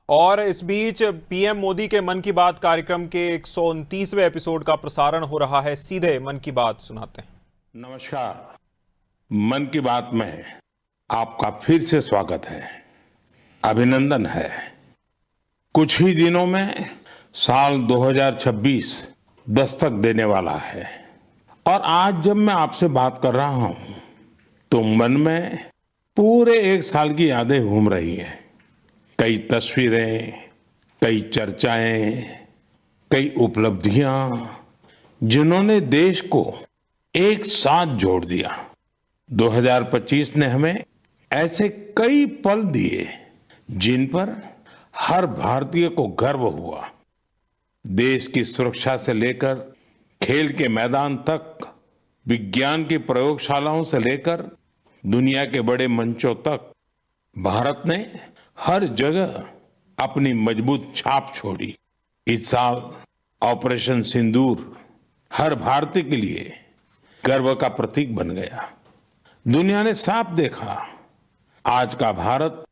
और इस बीच पीएम मोदी के मन की बात कार्यक्रम के 129वें एपिसोड का प्रसारण हो रहा है। सीधे मन की बात सुनाते हैं। नमस्कार। मन की बात में आपका फिर से स्वागत है, अभिनंदन है। कुछ ही दिनों में साल 2026 दस्तक देने वाला है और आज जब मैं आपसे बात कर रहा हूं तो मन में पूरे एक साल की यादें घूम रही हैं। कई तस्वीरें, कई चर्चाएं, कई उपलब्धियां जिन्होंने देश को एक साथ जोड़ दिया। 2025 ने हमें ऐसे कई पल दिए जिन पर हर भारतीय को गर्व हुआ। देश की सुरक्षा से लेकर खेल के मैदान तक, विज्ञान की प्रयोगशालाओं से लेकर दुनिया के बड़े मंचों तक भारत ने हर जगह अपनी मजबूत छाप छोड़ी। इस साल ऑपरेशन सिंदूर हर भारतीय के लिए गर्व का प्रतीक बन गया। दुनिया ने साफ देखा, आज का भारत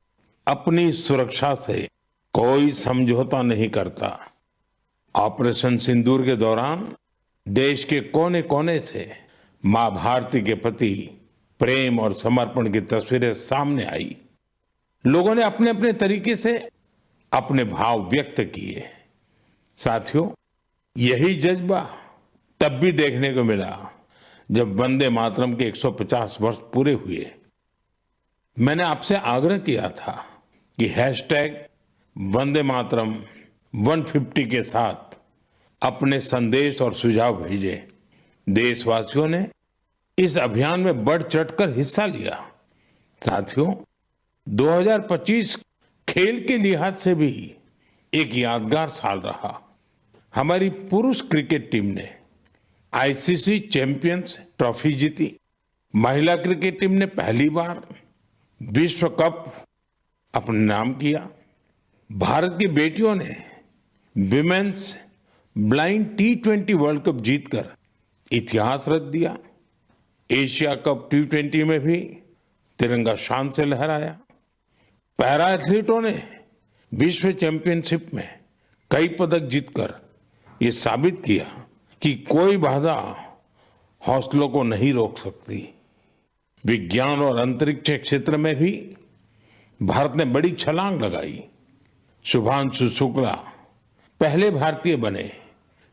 अपनी सुरक्षा से कोई समझौता नहीं करता। ऑपरेशन सिंदूर के दौरान देश के कोने कोने से मां भारती के प्रति प्रेम और समर्पण की तस्वीरें सामने आई। लोगों ने अपने अपने तरीके से अपने भाव व्यक्त किए। साथियों, यही जज्बा तब भी देखने को मिला जब वंदे मातरम के 150 वर्ष पूरे हुए। मैंने आपसे आग्रह किया था कि हैशटैग वंदे मातरम 150 के साथ अपने संदेश और सुझाव भेजें। देशवासियों ने इस अभियान में बढ़ चढ़कर हिस्सा लिया। साथियों, 2025 खेल के लिहाज से भी एक यादगार साल रहा। हमारी पुरुष क्रिकेट टीम ने आईसीसी चैंपियंस ट्रॉफी जीती। महिला क्रिकेट टीम ने पहली बार विश्व कप अपने नाम किया। भारत की बेटियों ने women's blind T20 world cup जीतकर इतिहास रच दिया। एशिया कप T20 में भी तिरंगा शान से लहराया। पैरा एथलीटों ने विश्व चैंपियनशिप में कई पदक जीतकर ये साबित किया कि कोई बाधा हौसलों को नहीं रोक सकती। विज्ञान और अंतरिक्ष क्षेत्र में भी भारत ने बड़ी छलांग लगाई। शुभांशु शुक्ला पहले भारतीय बने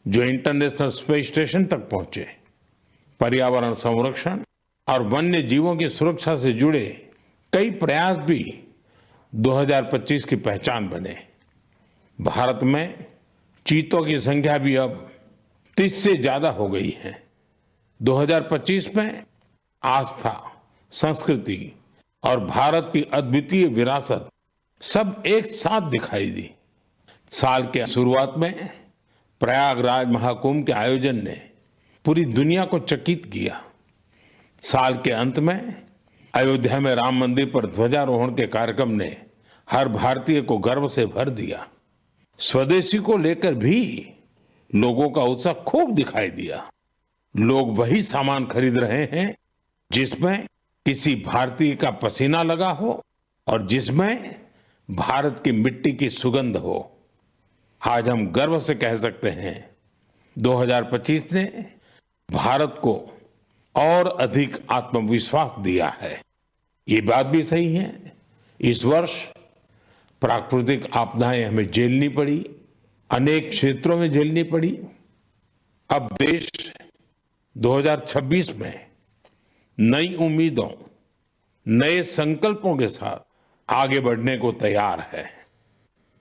जो इंटरनेशनल स्पेस स्टेशन तक पहुंचे। पर्यावरण संरक्षण और वन्य जीवों की सुरक्षा से जुड़े कई प्रयास भी 2025 की पहचान बने। भारत में चीतों की संख्या भी अब 30 से ज्यादा हो गई है। 2025 में आस्था, संस्कृति और भारत की अद्वितीय विरासत सब एक साथ दिखाई दी। साल के शुरुआत में प्रयागराज महाकुंभ के आयोजन ने पूरी दुनिया को चकित किया। साल के अंत में अयोध्या में राम मंदिर पर ध्वजारोहण के कार्यक्रम ने हर भारतीय को गर्व से भर दिया। स्वदेशी को लेकर भी लोगों का उत्साह खूब दिखाई दिया। लोग वही सामान खरीद रहे हैं जिसमें किसी भारतीय का पसीना लगा हो और जिसमें भारत की मिट्टी की सुगंध हो। आज हम गर्व से कह सकते हैं 2025 ने भारत को और अधिक आत्मविश्वास दिया है। ये बात भी सही है, इस वर्ष प्राकृतिक आपदाएं हमें झेलनी पड़ी, अनेक क्षेत्रों में झेलनी पड़ी। अब देश 2026 में नई उम्मीदों, नए संकल्पों के साथ आगे बढ़ने को तैयार है।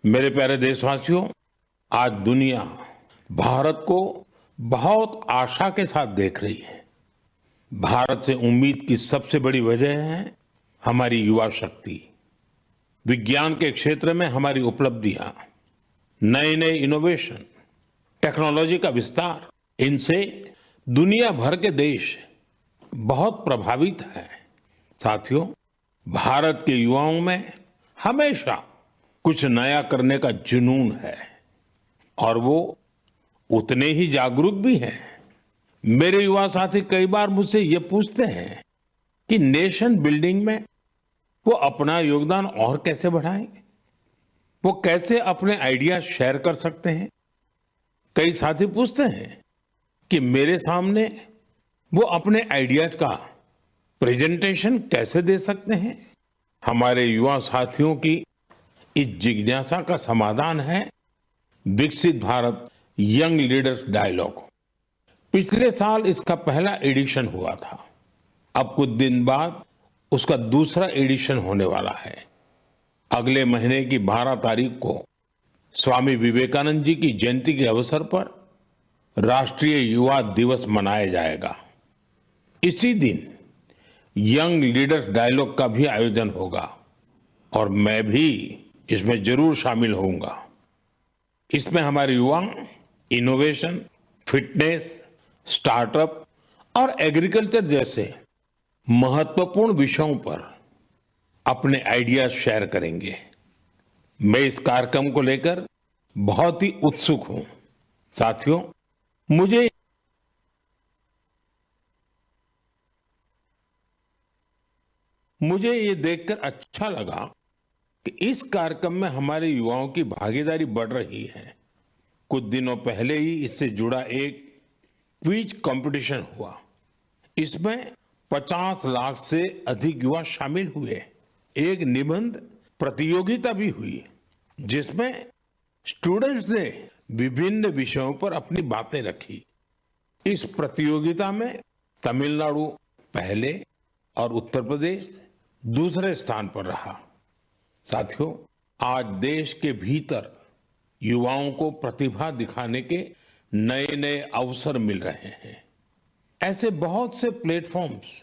मेरे प्यारे देशवासियों, आज दुनिया भारत को बहुत आशा के साथ देख रही है। भारत से उम्मीद की सबसे बड़ी वजह है हमारी युवा शक्ति। विज्ञान के क्षेत्र में हमारी उपलब्धियां, नए नए इनोवेशन, टेक्नोलॉजी का विस्तार, इनसे दुनिया भर के देश बहुत प्रभावित हैं। साथियों, भारत के युवाओं में हमेशा कुछ नया करने का जुनून है और वो उतने ही जागरूक भी हैं। मेरे युवा साथी कई बार मुझसे ये पूछते हैं कि नेशन बिल्डिंग में वो अपना योगदान और कैसे बढ़ाएं। वो कैसे अपने आइडिया शेयर कर सकते हैं। कई साथी पूछते हैं कि मेरे सामने वो अपने आइडियाज का प्रेजेंटेशन कैसे दे सकते हैं। हमारे युवा साथियों की इस जिज्ञासा का समाधान है विकसित भारत यंग लीडर्स डायलॉग। पिछले साल इसका पहला एडिशन हुआ था। अब कुछ दिन बाद उसका दूसरा एडिशन होने वाला है। अगले महीने की 12 तारीख को स्वामी विवेकानंद जी की जयंती के अवसर पर राष्ट्रीय युवा दिवस मनाया जाएगा। इसी दिन यंग लीडर्स डायलॉग का भी आयोजन होगा और मैं भी इसमें जरूर शामिल होऊंगा। इसमें हमारे युवा इनोवेशन, फिटनेस, स्टार्टअप और एग्रीकल्चर जैसे महत्वपूर्ण विषयों पर अपने आइडियाज शेयर करेंगे। मैं इस कार्यक्रम को लेकर बहुत ही उत्सुक हूं। साथियों, मुझे ये देखकर अच्छा लगा कि इस कार्यक्रम में हमारे युवाओं की भागीदारी बढ़ रही है। कुछ दिनों पहले ही इससे जुड़ा एक क्विज कंपटीशन हुआ। इसमें 50 लाख से अधिक युवा शामिल हुए। एक निबंध प्रतियोगिता भी हुई जिसमें स्टूडेंट्स ने विभिन्न विषयों पर अपनी बातें रखी। इस प्रतियोगिता में तमिलनाडु पहले और उत्तर प्रदेश दूसरे स्थान पर रहा। साथियों, आज देश के भीतर युवाओं को प्रतिभा दिखाने के नए नए अवसर मिल रहे हैं। ऐसे बहुत से प्लेटफॉर्म्स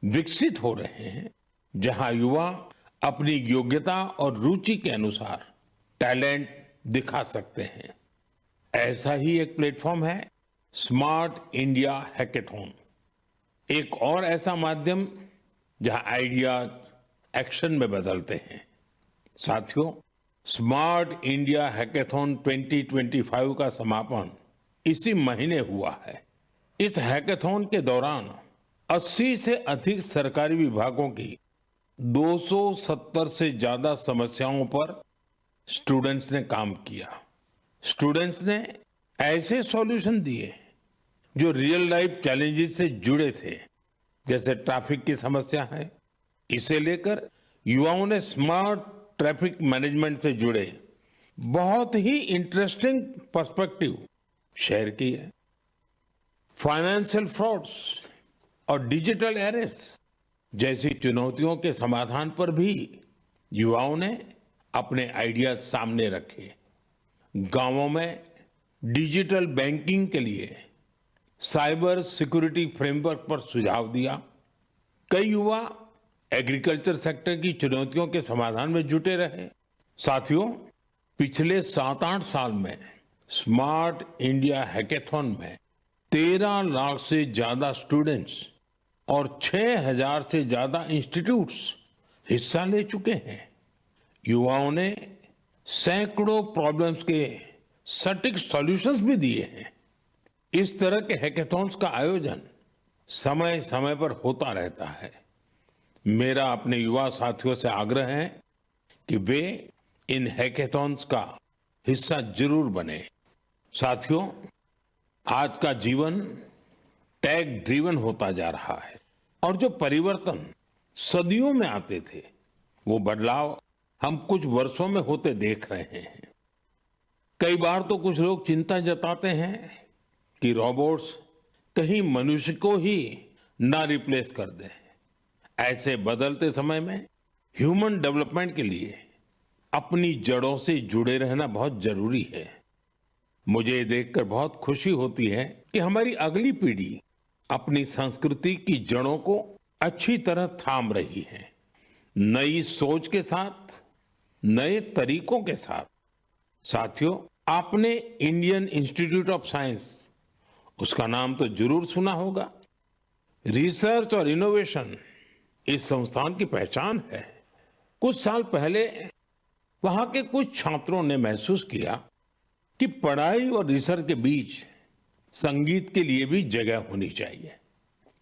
विकसित हो रहे हैं जहां युवा अपनी योग्यता और रुचि के अनुसार टैलेंट दिखा सकते हैं। ऐसा ही एक प्लेटफॉर्म है स्मार्ट इंडिया हैकेथॉन। एक और ऐसा माध्यम जहां आइडियाज एक्शन में बदलते हैं। साथियों, स्मार्ट इंडिया हैकेथॉन 2025 का समापन इसी महीने हुआ है। इस हैकेथॉन के दौरान 80 से अधिक सरकारी विभागों की 270 से ज्यादा समस्याओं पर स्टूडेंट्स ने काम किया। स्टूडेंट्स ने ऐसे सॉल्यूशन दिए जो रियल लाइफ चैलेंजेस से जुड़े थे, जैसे ट्रैफिक की समस्या है। इसे लेकर युवाओं ने स्मार्ट ट्रैफिक मैनेजमेंट से जुड़े बहुत ही इंटरेस्टिंग पर्सपेक्टिव शेयर किए। फाइनेंशियल फ्रॉड्स और डिजिटल एरेस्ट जैसी चुनौतियों के समाधान पर भी युवाओं ने अपने आइडियाज सामने रखे। गांवों में डिजिटल बैंकिंग के लिए साइबर सिक्योरिटी फ्रेमवर्क पर सुझाव दिया। कई युवा एग्रीकल्चर सेक्टर की चुनौतियों के समाधान में जुटे रहे। साथियों, पिछले 7-8 साल में स्मार्ट इंडिया हैकेथॉन में 13 लाख से ज्यादा स्टूडेंट्स और 6,000 से ज्यादा इंस्टीट्यूट्स हिस्सा ले चुके हैं। युवाओं ने सैकड़ों प्रॉब्लम्स के सटीक सॉल्यूशंस भी दिए हैं। इस तरह के हैकेथॉन्स का आयोजन समय समय पर होता रहता है। मेरा अपने युवा साथियों से आग्रह है कि वे इन हैकेथॉन्स का हिस्सा जरूर बने। साथियों, आज का जीवन टेक ड्रिवन होता जा रहा है और जो परिवर्तन सदियों में आते थे, वो बदलाव हम कुछ वर्षों में होते देख रहे हैं। कई बार तो कुछ लोग चिंता जताते हैं कि रोबोट्स कहीं मनुष्य को ही ना रिप्लेस कर दें। ऐसे बदलते समय में ह्यूमन डेवलपमेंट के लिए अपनी जड़ों से जुड़े रहना बहुत जरूरी है। मुझे ये देखकर बहुत खुशी होती है कि हमारी अगली पीढ़ी अपनी संस्कृति की जड़ों को अच्छी तरह थाम रही है। नई सोच के साथ, नए तरीकों के साथ। साथियों, आपने इंडियन इंस्टीट्यूट ऑफ साइंस, उसका नाम तो जरूर सुना होगा। रिसर्च और इनोवेशन इस संस्थान की पहचान है। कुछ साल पहले वहां के कुछ छात्रों ने महसूस किया कि पढ़ाई और रिसर्च के बीच संगीत के लिए भी जगह होनी चाहिए।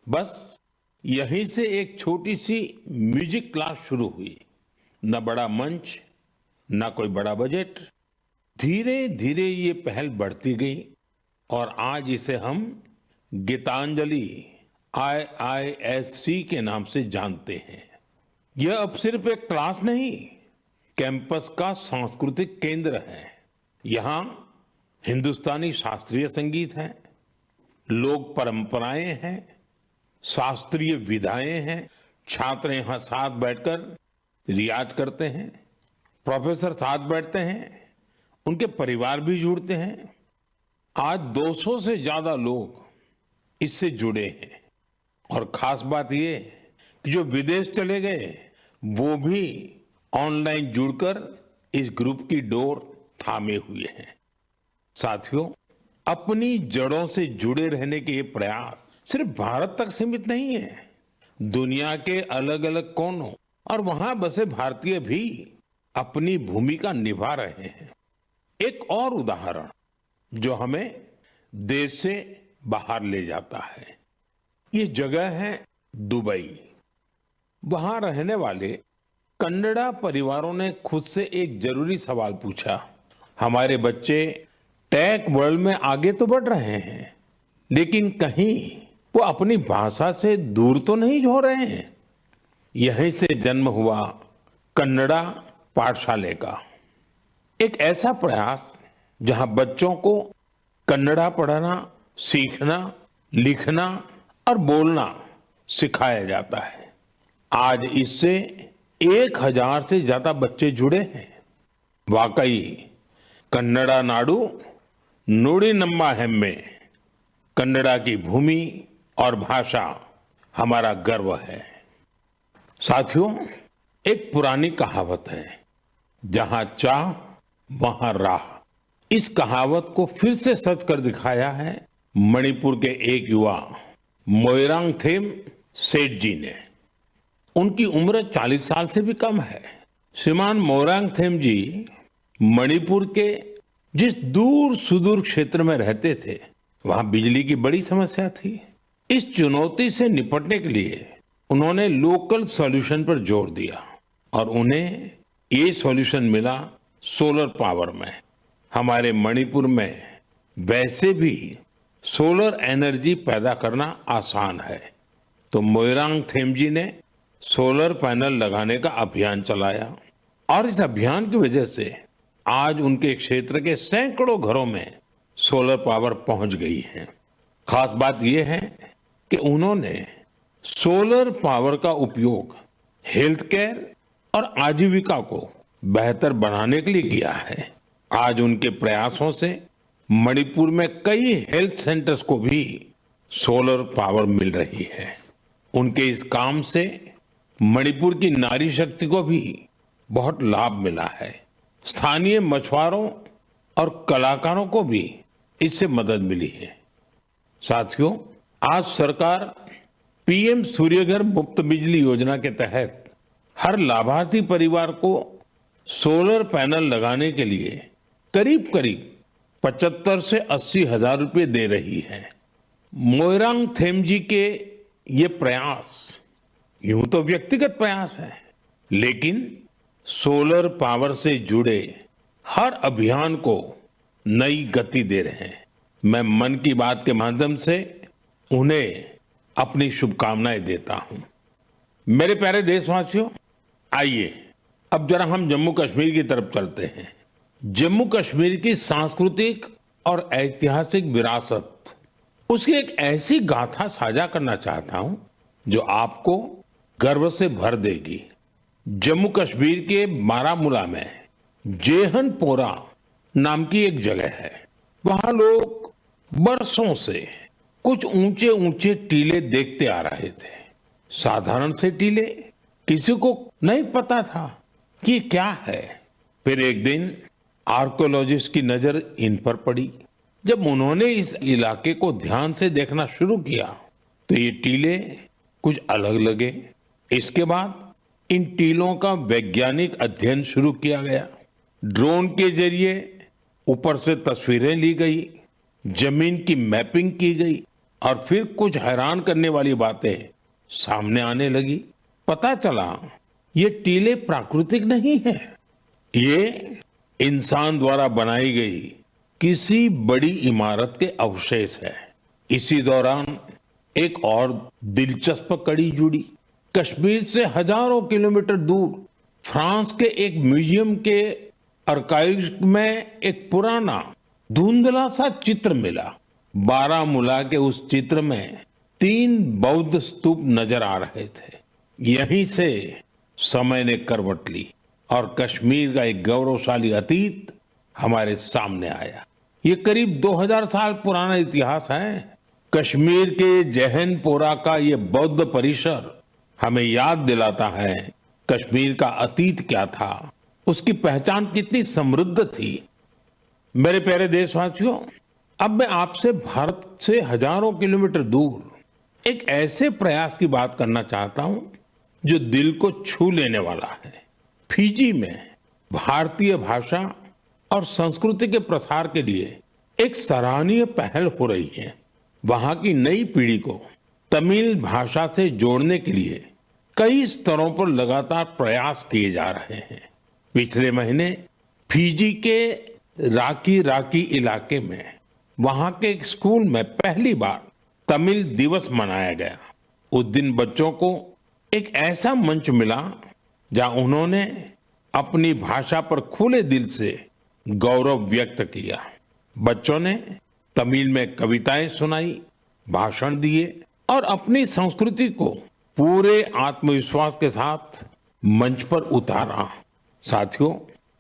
बस यहीं से एक छोटी सी म्यूजिक क्लास शुरू हुई। न बड़ा मंच, न कोई बड़ा बजट। धीरे धीरे ये पहल बढ़ती गई और आज इसे हम गीतांजलि IISC के नाम से जानते हैं। यह अब सिर्फ एक क्लास नहीं, कैंपस का सांस्कृतिक केंद्र है। यहाँ हिंदुस्तानी शास्त्रीय संगीत है, लोक परंपराएं हैं, शास्त्रीय विधाएं हैं। छात्र यहाँ साथ बैठकर रियाज करते हैं, प्रोफेसर साथ बैठते हैं, उनके परिवार भी जुड़ते हैं। आज 200 से ज्यादा लोग इससे जुड़े हैं और खास बात ये कि जो विदेश चले गए वो भी ऑनलाइन जुड़कर इस ग्रुप की डोर थामे हुए हैं। साथियों, अपनी जड़ों से जुड़े रहने के ये प्रयास सिर्फ भारत तक सीमित नहीं है। दुनिया के अलग अलग कोनों और वहां बसे भारतीय भी अपनी भूमिका निभा रहे हैं। एक और उदाहरण जो हमें देश से बाहर ले जाता है, ये जगह है दुबई। वहां रहने वाले कन्नड़ा परिवारों ने खुद से एक जरूरी सवाल पूछा। हमारे बच्चे टेक वर्ल्ड में आगे तो बढ़ रहे हैं, लेकिन कहीं वो अपनी भाषा से दूर तो नहीं हो रहे हैं। यहीं से जन्म हुआ कन्नड़ा पाठशाले का, एक ऐसा प्रयास जहां बच्चों को कन्नड़ा पढ़ना, सीखना, लिखना और बोलना सिखाया जाता है। आज इससे 1000 से ज्यादा बच्चे जुड़े हैं। वाकई कन्नड़ा नाडु नुडी नम्मा हेम्मे, कन्नड़ा की भूमि और भाषा हमारा गर्व है। साथियों, एक पुरानी कहावत है, जहां चाह वहां राह। इस कहावत को फिर से सच कर दिखाया है मणिपुर के एक युवा मोइरांगथेम सेठ जी ने। उनकी उम्र 40 साल से भी कम है। श्रीमान मोइरांगथेम जी मणिपुर के जिस दूर सुदूर क्षेत्र में रहते थे, वहां बिजली की बड़ी समस्या थी। इस चुनौती से निपटने के लिए उन्होंने लोकल सॉल्यूशन पर जोर दिया और उन्हें ये सॉल्यूशन मिला सोलर पावर में। हमारे मणिपुर में वैसे भी सोलर एनर्जी पैदा करना आसान है, तो मोइरांगथेम जी ने सोलर पैनल लगाने का अभियान चलाया और इस अभियान की वजह से आज उनके क्षेत्र के सैकड़ों घरों में सोलर पावर पहुंच गई है। खास बात यह है कि उन्होंने सोलर पावर का उपयोग हेल्थ केयर और आजीविका को बेहतर बनाने के लिए किया है। आज उनके प्रयासों से मणिपुर में कई हेल्थ सेंटर्स को भी सोलर पावर मिल रही है। उनके इस काम से मणिपुर की नारी शक्ति को भी बहुत लाभ मिला है। स्थानीय मछुआरों और कलाकारों को भी इससे मदद मिली है। साथियों, आज सरकार PM सूर्यघर मुफ्त बिजली योजना के तहत हर लाभार्थी परिवार को सोलर पैनल लगाने के लिए करीब करीब 75 से 80 हजार रुपए दे रही है। मोइरांगथेम जी के ये प्रयास यूं तो व्यक्तिगत प्रयास है, लेकिन सोलर पावर से जुड़े हर अभियान को नई गति दे रहे हैं। मैं मन की बात के माध्यम से उन्हें अपनी शुभकामनाएं देता हूं। मेरे प्यारे देशवासियों, आइए अब जरा हम जम्मू कश्मीर की तरफ चलते हैं। जम्मू कश्मीर की सांस्कृतिक और ऐतिहासिक विरासत, उसकी एक ऐसी गाथा साझा करना चाहता हूं जो आपको गर्व से भर देगी। जम्मू कश्मीर के बारामूला में जेहनपोरा नाम की एक जगह है। वहां लोग बरसों से कुछ ऊंचे ऊंचे टीले देखते आ रहे थे। साधारण से टीले, किसी को नहीं पता था कि क्या है। फिर एक दिन आर्कोलॉजिस्ट की नजर इन पर पड़ी। जब उन्होंने इस इलाके को ध्यान से देखना शुरू किया तो ये टीले कुछ अलग लगे। इसके बाद इन टीलों का वैज्ञानिक अध्ययन शुरू किया गया। ड्रोन के जरिए ऊपर से तस्वीरें ली गई, जमीन की मैपिंग की गई और फिर कुछ हैरान करने वाली बातें सामने आने लगी। पता चला ये टीले प्राकृतिक नहीं है, ये इंसान द्वारा बनाई गई किसी बड़ी इमारत के अवशेष है। इसी दौरान एक और दिलचस्प कड़ी जुड़ी। कश्मीर से हजारों किलोमीटर दूर फ्रांस के एक म्यूजियम के आर्काइव्स में एक पुराना धुंधला सा चित्र मिला। बारामूला के उस चित्र में 3 बौद्ध स्तूप नजर आ रहे थे। यहीं से समय ने करवट ली और कश्मीर का एक गौरवशाली अतीत हमारे सामने आया। ये करीब 2000 साल पुराना इतिहास है। कश्मीर के जहनपोरा का ये बौद्ध परिसर हमें याद दिलाता है कश्मीर का अतीत क्या था, उसकी पहचान कितनी समृद्ध थी। मेरे प्यारे देशवासियों, अब मैं आपसे भारत से हजारों किलोमीटर दूर एक ऐसे प्रयास की बात करना चाहता हूं जो दिल को छू लेने वाला है। फिजी में भारतीय भाषा और संस्कृति के प्रसार के लिए एक सराहनीय पहल हो रही है। वहां की नई पीढ़ी को तमिल भाषा से जोड़ने के लिए कई स्तरों पर लगातार प्रयास किए जा रहे हैं। पिछले महीने फिजी के राकी राकी इलाके में वहां के एक स्कूल में पहली बार तमिल दिवस मनाया गया। उस दिन बच्चों को एक ऐसा मंच मिला जहां उन्होंने अपनी भाषा पर खुले दिल से गौरव व्यक्त किया। बच्चों ने तमिल में कविताएं सुनाई, भाषण दिए और अपनी संस्कृति को पूरे आत्मविश्वास के साथ मंच पर उतारा। साथियों,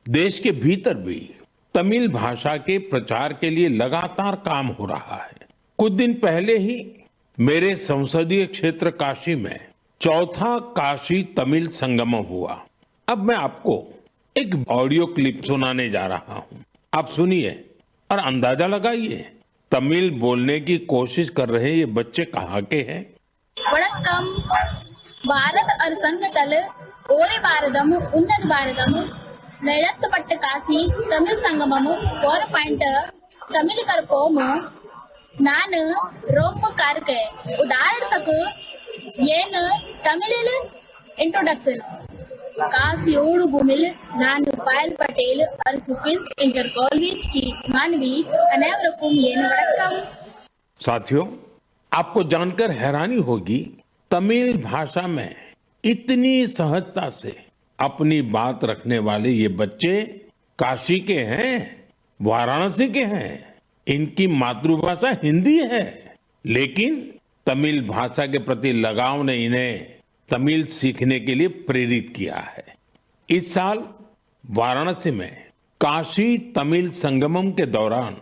देश के भीतर भी तमिल भाषा के प्रचार के लिए लगातार काम हो रहा है। कुछ दिन पहले ही मेरे संसदीय क्षेत्र काशी में 4था काशी तमिल संगमम हुआ। अब मैं आपको एक ऑडियो क्लिप सुनाने जा रहा हूं। आप सुनिए और अंदाजा लगाइए तमिल बोलने की कोशिश कर रहे ये बच्चे कहाँ के हैं। வணக்கம். பாரத் அரசாங்கத்தால் ஒரே பாரதம் உன்னத பாரதம் நடத்தப்பட்ட காசி தமிழ் சங்கமம் 4 தமிழ் கற்போம் நான் ரொம்ப கார்க்கே உதாரணத்துக்கு ஏன் தமிழில் इंट्रोडक्शन कासियोड़ भूमिल नानु पायल पटेल और सुकिन्स इंटर कॉलेज की मानवी अनेवरकुम येन वड़क्कम। साथियों, आपको जानकर हैरानी होगी तमिल भाषा में इतनी सहजता से अपनी बात रखने वाले ये बच्चे काशी के हैं, वाराणसी के हैं। इनकी मातृभाषा हिंदी है, लेकिन तमिल भाषा के प्रति लगाव ने इन्हें तमिल सीखने के लिए प्रेरित किया है। इस साल वाराणसी में काशी तमिल संगमम के दौरान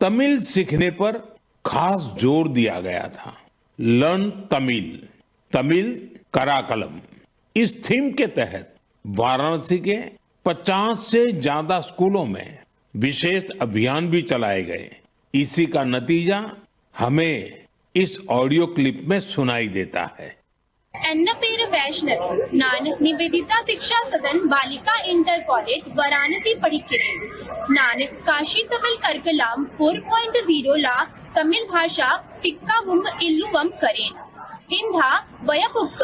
तमिल सीखने पर खास जोर दिया गया था। लर्न तमिल, तमिल कराकलम, इस थीम के तहत वाराणसी के 50 से ज्यादा स्कूलों में विशेष अभियान भी चलाए गए। इसी का नतीजा हमें इस ऑडियो क्लिप में सुनाई देता है। एन्न पेर वैष्णव नान निवेदिता शिक्षा सदन बालिका इंटर कॉलेज वाराणसी पढ़िक्किरेन नान काशी तमिल कर्कलाम 4.0 ला तमिल भाषा टिक्कावुम इल्लुवम करेन इंधा वयपुक्क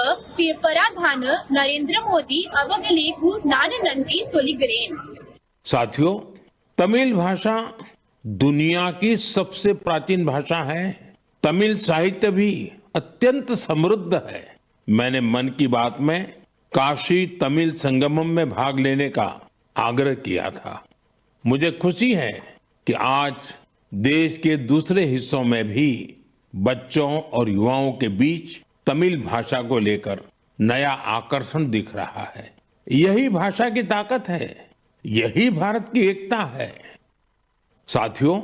पराधान नरेंद्र मोदी अवगलेगु नान नंटी सोलिगरेन। साथियों, तमिल भाषा दुनिया की सबसे प्राचीन भाषा है। तमिल साहित्य भी अत्यंत समृद्ध है। मैंने मन की बात में काशी तमिल संगमम में भाग लेने का आग्रह किया था। मुझे खुशी है कि आज देश के दूसरे हिस्सों में भी बच्चों और युवाओं के बीच तमिल भाषा को लेकर नया आकर्षण दिख रहा है। यही भाषा की ताकत है, यही भारत की एकता है। साथियों,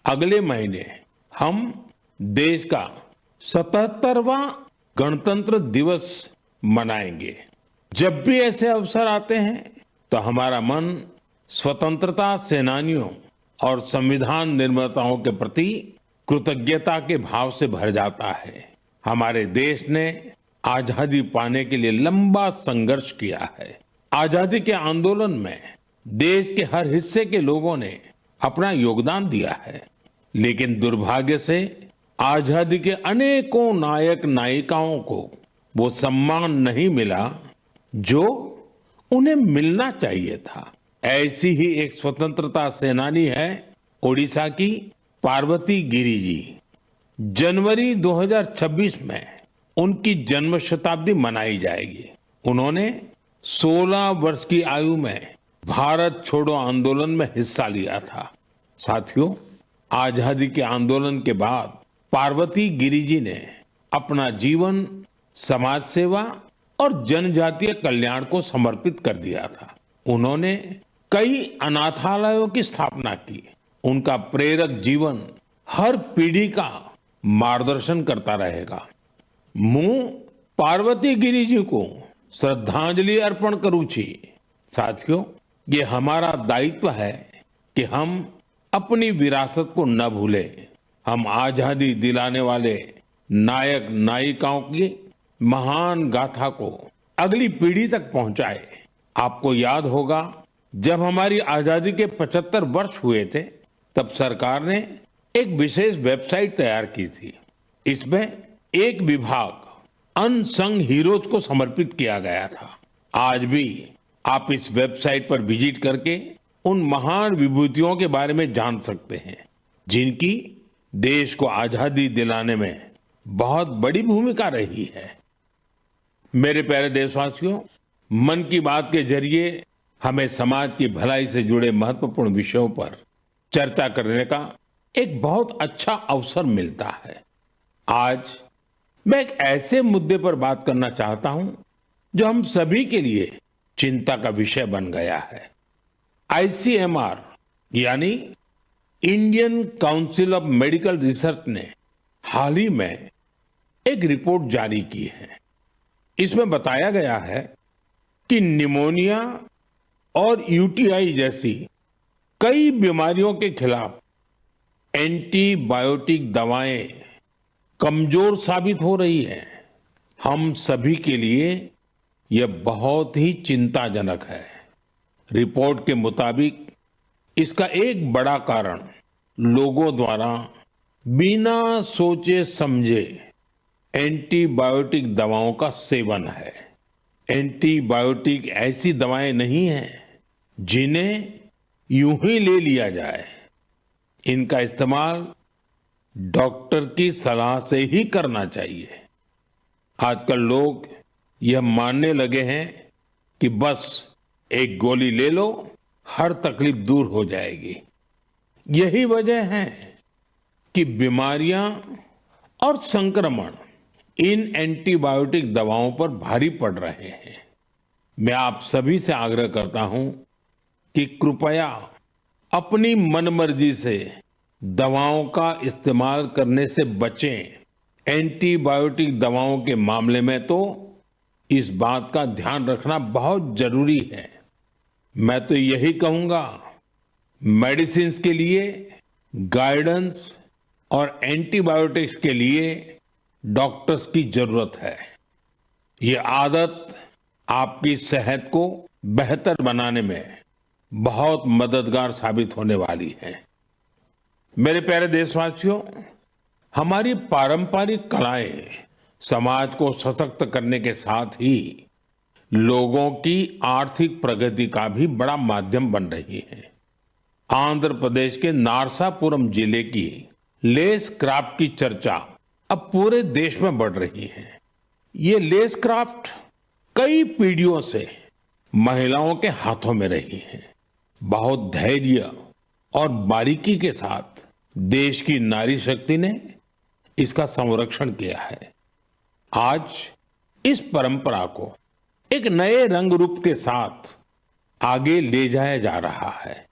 अगले महीने हम देश का 77वां गणतंत्र दिवस मनाएंगे। जब भी ऐसे अवसर आते हैं तो हमारा मन स्वतंत्रता सेनानियों और संविधान निर्माताओं के प्रति कृतज्ञता के भाव से भर जाता है। हमारे देश ने आजादी पाने के लिए लंबा संघर्ष किया है। आजादी के आंदोलन में देश के हर हिस्से के लोगों ने अपना योगदान दिया है, लेकिन दुर्भाग्य से आजादी के अनेकों नायक नायिकाओं को वो सम्मान नहीं मिला जो उन्हें मिलना चाहिए था। ऐसी ही एक स्वतंत्रता सेनानी है ओडिशा की पार्वती गिरि जी। जनवरी 2026 में उनकी जन्म शताब्दी मनाई जाएगी। उन्होंने 16 वर्ष की आयु में भारत छोड़ो आंदोलन में हिस्सा लिया था। साथियों, आजादी के आंदोलन के बाद पार्वती गिरि जी ने अपना जीवन समाज सेवा और जनजातीय कल्याण को समर्पित कर दिया था। उन्होंने कई अनाथालयों की स्थापना की। उनका प्रेरक जीवन हर पीढ़ी का मार्गदर्शन करता रहेगा। मैं पार्वती गिरि जी को श्रद्धांजलि अर्पण करूँ छी। साथियों, ये हमारा दायित्व है कि हम अपनी विरासत को न भूलें। हम आजादी दिलाने वाले नायक नायिकाओं की महान गाथा को अगली पीढ़ी तक पहुंचाए। आपको याद होगा, जब हमारी आजादी के 75 वर्ष हुए थे, तब सरकार ने एक विशेष वेबसाइट तैयार की थी। इसमें एक विभाग अनसंग हीरोज को समर्पित किया गया था। आज भी आप इस वेबसाइट पर विजिट करके उन महान विभूतियों के बारे में जान सकते हैं, जिनकी देश को आजादी दिलाने में बहुत बड़ी भूमिका रही है। मेरे प्यारे देशवासियों, मन की बात के जरिए हमें समाज की भलाई से जुड़े महत्वपूर्ण विषयों पर चर्चा करने का एक बहुत अच्छा अवसर मिलता है। आज मैं एक ऐसे मुद्दे पर बात करना चाहता हूं जो हम सभी के लिए चिंता का विषय बन गया है। ICMR यानी Indian council of medical research ने हाल ही में एक रिपोर्ट जारी की है। इसमें बताया गया है कि निमोनिया और UTI जैसी कई बीमारियों के खिलाफ एंटीबायोटिक दवाएं कमजोर साबित हो रही हैं। हम सभी के लिए यह बहुत ही चिंताजनक है। रिपोर्ट के मुताबिक इसका एक बड़ा कारण लोगों द्वारा बिना सोचे समझे एंटीबायोटिक दवाओं का सेवन है। एंटीबायोटिक ऐसी दवाएं नहीं हैं जिन्हें यूं ही ले लिया जाए। इनका इस्तेमाल डॉक्टर की सलाह से ही करना चाहिए। आजकल लोग यह मानने लगे हैं कि बस एक गोली ले लो, हर तकलीफ दूर हो जाएगी। यही वजह है कि बीमारियां और संक्रमण इन एंटीबायोटिक दवाओं पर भारी पड़ रहे हैं। मैं आप सभी से आग्रह करता हूं कि कृपया अपनी मनमर्जी से दवाओं का इस्तेमाल करने से बचें। एंटीबायोटिक दवाओं के मामले में तो इस बात का ध्यान रखना बहुत जरूरी है। मैं तो यही कहूंगा, मेडिसिन्स के लिए गाइडेंस और एंटीबायोटिक्स के लिए डॉक्टर्स की जरूरत है। ये आदत आपकी सेहत को बेहतर बनाने में बहुत मददगार साबित होने वाली है। मेरे प्यारे देशवासियों, हमारी पारंपरिक कलाएं समाज को सशक्त करने के साथ ही लोगों की आर्थिक प्रगति का भी बड़ा माध्यम बन रही है। आंध्र प्रदेश के नारसापुरम जिले की लेस क्राफ्ट की चर्चा अब पूरे देश में बढ़ रही है। ये लेस क्राफ्ट कई पीढ़ियों से महिलाओं के हाथों में रही है। बहुत धैर्य और बारीकी के साथ देश की नारी शक्ति ने इसका संरक्षण किया है। आज इस परंपरा को एक नए रंग रूप के साथ आगे ले जाया जा रहा है।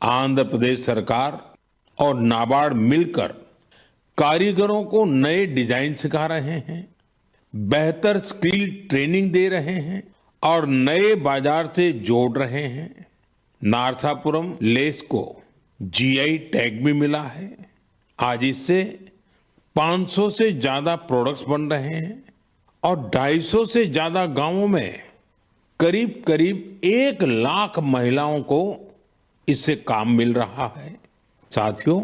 आंध्र प्रदेश सरकार और नाबार्ड मिलकर कारीगरों को नए डिजाइन सिखा रहे हैं, बेहतर स्किल ट्रेनिंग दे रहे हैं और नए बाजार से जोड़ रहे हैं। नारसापुरम लेस को GI टैग भी मिला है। आज इससे 500 से ज्यादा प्रोडक्ट्स बन रहे हैं और 250 से ज्यादा गांवों में करीब करीब 1 लाख महिलाओं को इससे काम मिल रहा है। साथियों,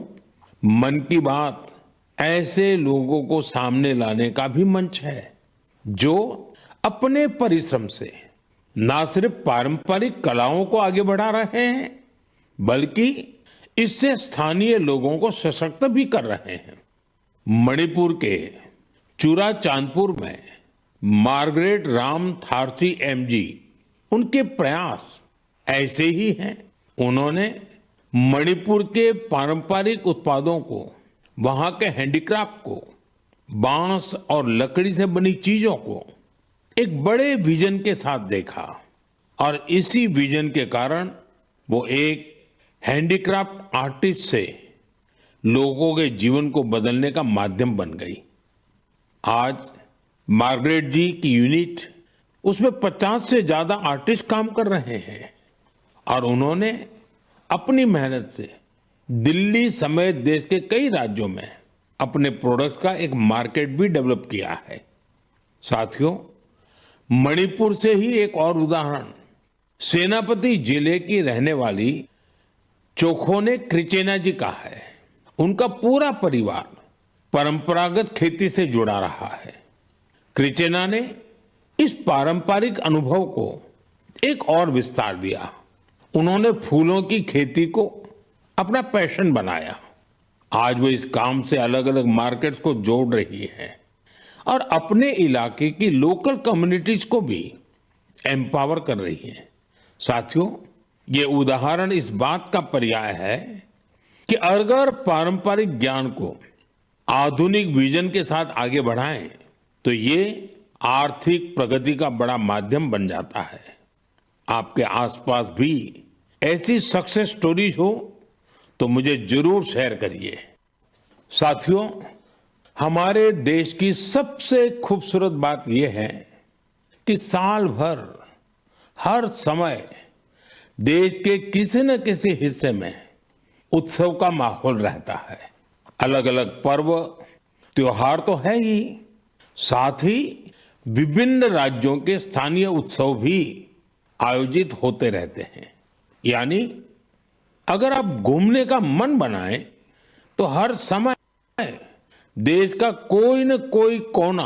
मन की बात ऐसे लोगों को सामने लाने का भी मंच है जो अपने परिश्रम से ना सिर्फ पारंपरिक कलाओं को आगे बढ़ा रहे हैं, बल्कि इससे स्थानीय लोगों को सशक्त भी कर रहे हैं। मणिपुर के चुराचांदपुर में मार्गरेट राम थारसी एमजी, उनके प्रयास ऐसे ही हैं। उन्होंने मणिपुर के पारंपरिक उत्पादों को, वहां के हैंडीक्राफ्ट को, बांस और लकड़ी से बनी चीजों को एक बड़े विजन के साथ देखा और इसी विजन के कारण वो एक हैंडीक्राफ्ट आर्टिस्ट से लोगों के जीवन को बदलने का माध्यम बन गई। आज मार्गरेट जी की यूनिट, उसमें 50 से ज्यादा आर्टिस्ट काम कर रहे हैं और उन्होंने अपनी मेहनत से दिल्ली समेत देश के कई राज्यों में अपने प्रोडक्ट्स का एक मार्केट भी डेवलप किया है। साथियों, मणिपुर से ही एक और उदाहरण सेनापति जिले की रहने वाली चोखोने क्रिचेना जी का है। उनका पूरा परिवार परंपरागत खेती से जुड़ा रहा है। क्रिचेना ने इस पारंपरिक अनुभव को एक और विस्तार दिया। उन्होंने फूलों की खेती को अपना पैशन बनाया। आज वो इस काम से अलग अलग मार्केट्स को जोड़ रही है और अपने इलाके की लोकल कम्युनिटीज को भी एम्पावर कर रही है। साथियों, ये उदाहरण इस बात का पर्याय है कि अगर पारंपरिक ज्ञान को आधुनिक विजन के साथ आगे बढ़ाएं तो ये आर्थिक प्रगति का बड़ा माध्यम बन जाता है। आपके आसपास भी ऐसी सक्सेस स्टोरीज हो तो मुझे जरूर शेयर करिए। साथियों, हमारे देश की सबसे खूबसूरत बात यह है कि साल भर हर समय देश के किसी न किसी हिस्से में उत्सव का माहौल रहता है। अलग अलग पर्व त्योहार तो है ही, साथ ही विभिन्न राज्यों के स्थानीय उत्सव भी आयोजित होते रहते हैं। यानी अगर आप घूमने का मन बनाएं तो हर समय देश का कोई न कोई कोना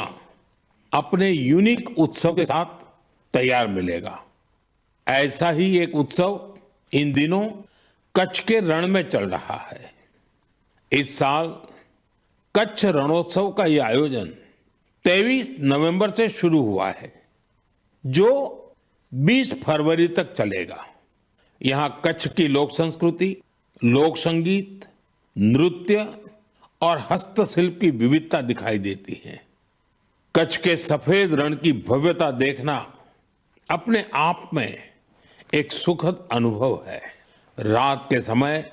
अपने यूनिक उत्सव के साथ तैयार मिलेगा। ऐसा ही एक उत्सव इन दिनों कच्छ के रण में चल रहा है। इस साल कच्छ रणोत्सव का यह आयोजन 23 नवंबर से शुरू हुआ है, जो 20 फरवरी तक चलेगा। यहां कच्छ की लोक संस्कृति, लोक संगीत, नृत्य और हस्तशिल्प की विविधता दिखाई देती है। कच्छ के सफेद रण की भव्यता देखना अपने आप में एक सुखद अनुभव है। रात के समय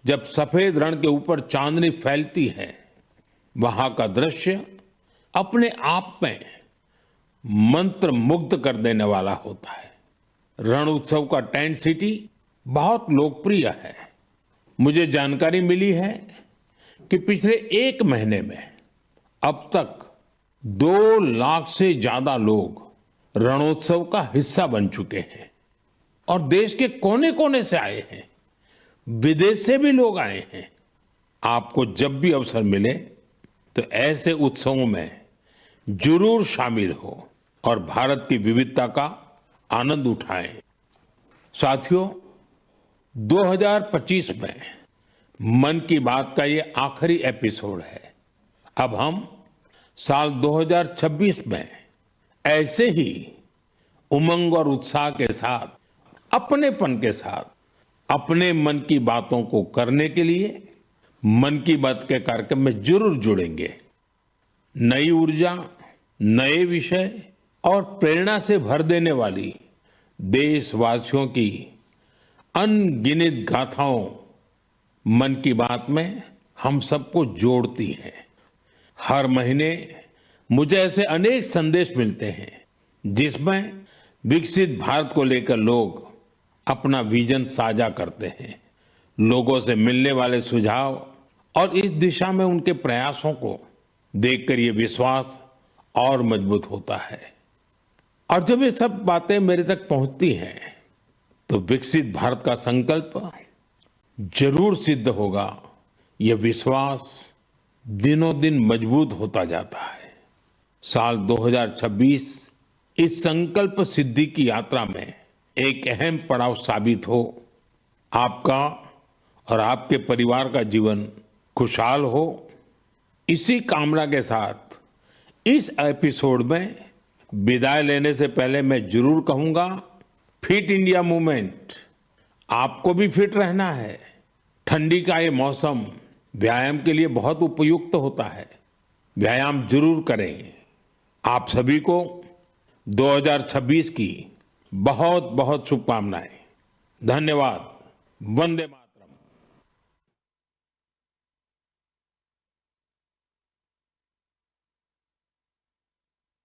जब सफेद रण के ऊपर चांदनी फैलती है, वहां का दृश्य अपने आप में मंत्र मुग्ध कर देने वाला होता है। रण उत्सव का टेंट सिटी बहुत लोकप्रिय है। मुझे जानकारी मिली है कि पिछले 1 महीने में अब तक 2 लाख से ज्यादा लोग रणोत्सव का हिस्सा बन चुके हैं और देश के कोने कोने से आए हैं, विदेश से भी लोग आए हैं। आपको जब भी अवसर मिले तो ऐसे उत्सवों में जरूर शामिल हो और भारत की विविधता का आनंद उठाएं। साथियों, 2025 में मन की बात का ये आखिरी एपिसोड है। अब हम साल 2026 में ऐसे ही उमंग और उत्साह के साथ, अपनेपन के साथ अपने मन की बातों को करने के लिए मन की बात के कार्यक्रम में जरूर जुड़ेंगे। नई ऊर्जा, नए विषय और प्रेरणा से भर देने वाली देशवासियों की अनगिनत गाथाओं मन की बात में हम सबको जोड़ती हैं। हर महीने मुझे ऐसे अनेक संदेश मिलते हैं जिसमें विकसित भारत को लेकर लोग अपना विजन साझा करते हैं। लोगों से मिलने वाले सुझाव और इस दिशा में उनके प्रयासों को देखकर ये विश्वास और मजबूत होता है। और जब ये सब बातें मेरे तक पहुंचती हैं तो विकसित भारत का संकल्प जरूर सिद्ध होगा। यह विश्वास दिनों दिन मजबूत होता जाता है। साल 2026 इस संकल्प सिद्धि की यात्रा में एक अहम पड़ाव साबित हो। आपका और आपके परिवार का जीवन खुशहाल हो, इसी कामना के साथ इस एपिसोड में विदाई लेने से पहले मैं जरूर कहूंगा, फिट इंडिया मूवमेंट, आपको भी फिट रहना है। ठंडी का ये मौसम व्यायाम के लिए बहुत उपयुक्त होता है। व्यायाम जरूर करें। आप सभी को 2026 की बहुत बहुत शुभकामनाएं। धन्यवाद। वंदे मातरम।